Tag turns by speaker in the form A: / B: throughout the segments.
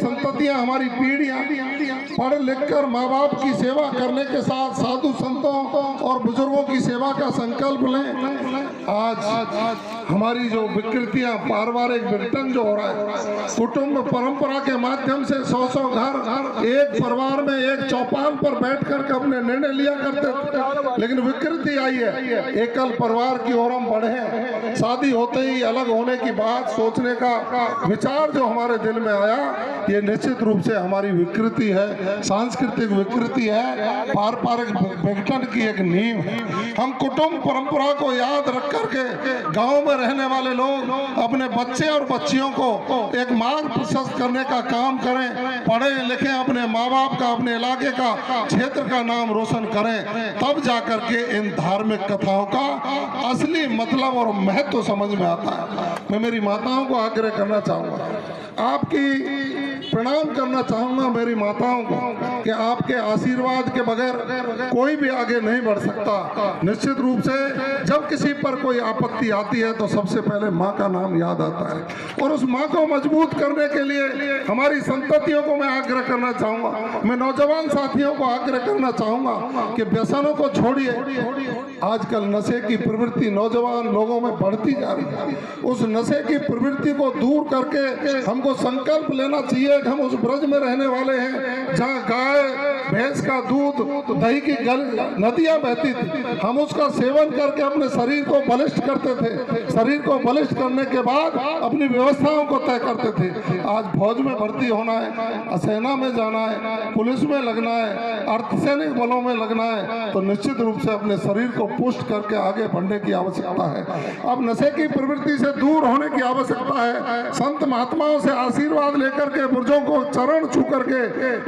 A: संततियां, हमारी पीढ़ियां पढ़ लिख कर माँ बाप की सेवा करने के साथ साधु संतों और बुजुर्गों की सेवा का संकल्प लें। आज हमारी जो विकृतियां, पारिवारिक विघटन जो हो रहा है, कुटुंब परंपरा के माध्यम से 100 घर एक परिवार में एक चौपाल पर बैठ कर अपने निर्णय लिया करते थे, लेकिन विकृति आई है। एकल परिवार की ओर हम बढ़े, शादी होते ही अलग होने की बात सोचने का विचार जो हमारे दिल में आया, ये निश्चित रूप से हमारी विकृति है, सांस्कृतिक विकृति है, पारंपरिक विघटन की एक नींव है। हम कुटुंब परंपरा को याद रख करके गांव में रहने वाले लोग अपने बच्चे और बच्चियों को एक मार्ग प्रशस्त करने का काम करें, पढ़े लिखें, अपने माँ बाप का, अपने इलाके का, क्षेत्र का नाम रोशन करें, तब जाकर के इन धार्मिक कथाओं का असली मतलब और महत्व समझ में आता है। मैं मेरी माताओं को आग्रह करना चाहूँगा, आपकी प्रणाम करना चाहूँगा मेरी माताओं को, कि आपके आशीर्वाद के बगैर कोई भी आगे नहीं बढ़ सकता। निश्चित रूप से जब किसी पर कोई आपत्ति आती है तो सबसे पहले माँ का नाम याद आता है, और उस माँ को मजबूत करने के लिए हमारी संततियों को मैं आग्रह करना चाहूँगा, मैं नौजवान साथियों को आग्रह करना चाहूँगा कि व्यसनों को छोड़िए। आजकल नशे की प्रवृत्ति नौजवान लोगों में बढ़ती जा रही है। उस नशे की प्रवृत्ति को दूर करके हमको संकल्प लेना चाहिए कि हम उस ब्रज में रहने वाले हैं जहाँ गाय भैंस का दूध, दही की नदियाँ बहती थी, हम उसका सेवन करके अपने शरीर को बलिष्ठ करते थे, शरीर को बलिष्ठ करने के बाद अपनी व्यवस्थाओं को तय करते थे। आज फौज में भर्ती होना है, सेना में जाना है, पुलिस में लगना है, अर्धसैनिक बलों में लगना है, तो निश्चित रूप से अपने शरीर को पुष्ट करके आगे बढ़ने की आवश्यकता है। अब नशे की प्रवृत्ति से दूर होने की आवश्यकता है। संत महात्माओं से आशीर्वाद लेकर के, बुजुर्गों को चरण छू करके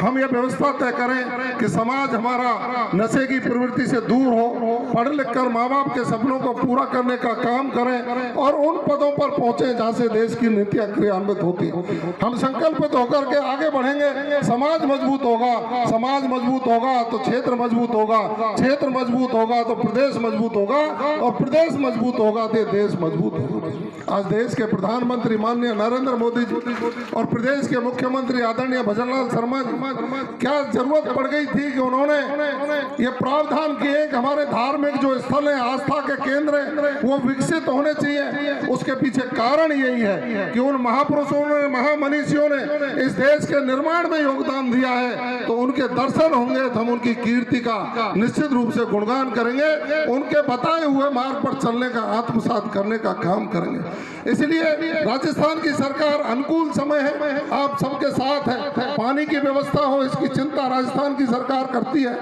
A: हम ये व्यवस्था तय करें कि समाज हमारा नशे की प्रवृत्ति से दूर हो, पढ़ लिख कर माँ बाप के सपनों को पूरा करने का काम करें और उन पदों पर पहुंचे जहाँ से देश की नीतियाँ क्रियान्वित होती हैं। हम संकल्पित होकर के आगे बढ़ेंगे, समाज मजबूत होगा, समाज मजबूत होगा तो क्षेत्र मजबूत होगा, क्षेत्र मजबूत होगा तो प्रदेश मजबूत होगा, और प्रदेश मजबूत होगा तो देश मजबूत होगा। आज देश के प्रधानमंत्री माननीय नरेंद्र मोदी जी और प्रदेश के मुख्यमंत्री आदरणीय भजनलाल शर्मा जी, क्या जरूरत पड़ गई थी कि उन्होंने ये प्रावधान किए कि हमारे धार्मिक जो स्थल है, आस्था के केंद्र है, वो विकसित होने चाहिए। उसके पीछे कारण यही है कि उन महापुरुषों ने, महामनीषियों ने इस देश के निर्माण में योगदान दिया है, तो उनके दर्शन होंगे तो हम उनकी कीर्ति का निश्चित रूप से गुणगान करेंगे, उनके बताए हुए मार्ग पर चलने का, आत्मसात करने का काम करेंगे। इसलिए राजस्थान की सरकार, अनुकूल समय है, आप सबके साथ है, पानी की व्यवस्था हो इसकी चिंता राजस्थान की सरकार करती है,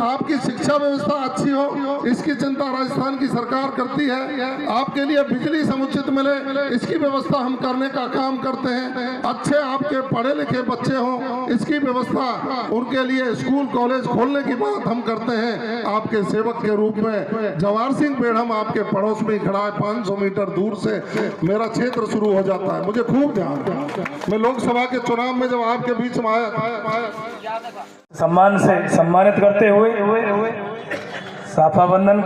A: आपकी शिक्षा व्यवस्था अच्छी हो इसकी चिंता राजस्थान की सरकार करती है, आपके लिए बिजली समुचित मिले इसकी व्यवस्था हम करने का काम करते हैं, अच्छे आपके पढ़े लिखे बच्चे हों इसकी व्यवस्था, उनके लिए स्कूल कॉलेज खोलने की बात हम करते हैं। आपके सेवक के रूप में जवाहर सिंह बेढ़म आपके पड़ोस में ही खड़ा है, 500 मीटर दूर से मेरा क्षेत्र शुरू हो जाता है। मुझे खूब ध्यान है, मैं लोकसभा के चुनाव में जब आपके बीच में आया,
B: सम्मान से सम्मानित करते हुए साफा बंधन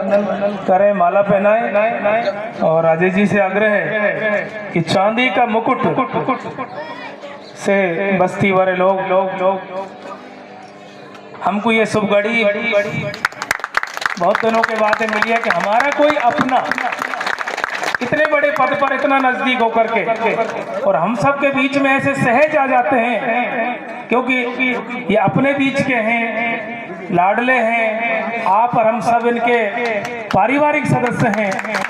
B: करें, माला पहनाएं, और राजेश जी से आग्रह है कि चांदी का मुकुट से बस्ती वाले लोग हमको ये शुभ घड़ी बहुत दिनों के बाद मिली है कि हमारा कोई अपना इतने बड़े पद पर इतना नजदीक होकर के, और हम सब के बीच में ऐसे सहज आ जाते हैं क्योंकि ये अपने बीच के हैं, लाडले हैं, आप और हम सब इनके पारिवारिक सदस्य हैं।